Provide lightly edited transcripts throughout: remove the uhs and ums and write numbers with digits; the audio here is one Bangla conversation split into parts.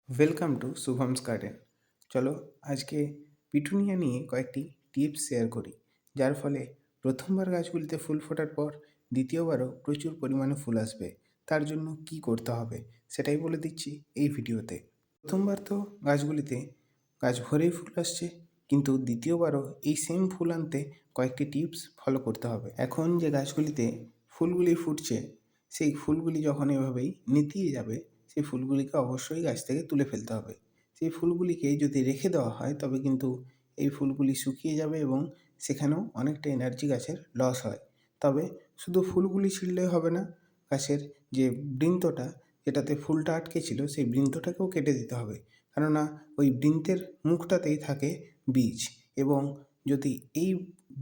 Welcome to শুভমস garden. চলো আজকে পিটুনিয়া নিয়ে কয়েকটি টিপস শেয়ার করি, যার ফলে প্রথমবার গাছগুলিতে ফুল ফোটার পর দ্বিতীয়বারও প্রচুর পরিমাণে ফুল আসবে। তার জন্য কি করতে হবে সেটাই বলে দিচ্ছি এই ভিডিওতে। প্রথমবার তো গাছগুলিতে গাছ ভরেই ফুল আসছে, কিন্তু দ্বিতীয়বারও এই সেম ফুল আনতে কয়েকটি টিপস ফলো করতে হবে। এখন যে গাছগুলিতে ফুলগুলি ফুটছে, সেই ফুলগুলি যখন এভাবেই নেতিয়ে যাবে, সেই ফুলগুলিকে অবশ্যই গাছ থেকে তুলে ফেলতে হবে। সেই ফুলগুলিকে যদি রেখে দেওয়া হয় তবে কিন্তু এই ফুলগুলি শুকিয়ে যাবে এবং সেখানেও অনেকটা এনার্জি গাছের লস হয়। তবে শুধু ফুলগুলি ছিঁড়লেই হবে না, গাছের যে বৃন্তটা, যেটাতে ফুলটা আটকে ছিল, সেই বৃন্তটাকেও কেটে দিতে হবে। কেননা ওই বৃন্তের মুখটাতেই থাকে বীজ, এবং যদি এই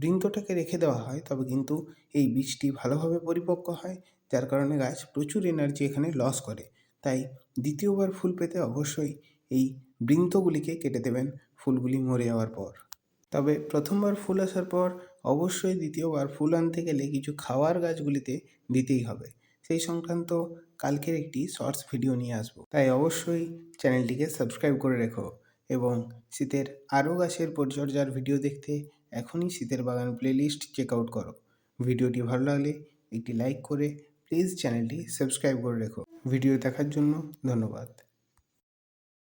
বৃন্তটাকে রেখে দেওয়া হয় তবে কিন্তু এই বীজটি ভালোভাবে পরিপক্ক হয়, যার কারণে গাছ প্রচুর এনার্জি এখানে লস করে। তাই দ্বিতীয়বার ফুল পেতে অবশ্যই এই বৃন্তগুলিকে কেটে দেবেন ফুলগুলি মরে যাওয়ার পর। তবে প্রথমবার ফুল আসার পর অবশ্যই দ্বিতীয়বার ফুল আনতে গেলে কিছু খাওয়ার গাছগুলিতে দিতেই হবে। সেই সংক্রান্ত কালকের একটি শর্টস ভিডিও নিয়ে আসবো, তাই অবশ্যই চ্যানেলটিকে সাবস্ক্রাইব করে রেখো। এবং শীতের আরও গাছের পরিচর্যার ভিডিও দেখতে এখনই শীতের বাগান প্লেলিস্ট চেক আউট করো। ভিডিওটি ভালো লাগলে একটি লাইক করে প্লিজ চ্যানেলটি সাবস্ক্রাইব করে রেখো। ভিডিও দেখার জন্য ধন্যবাদ।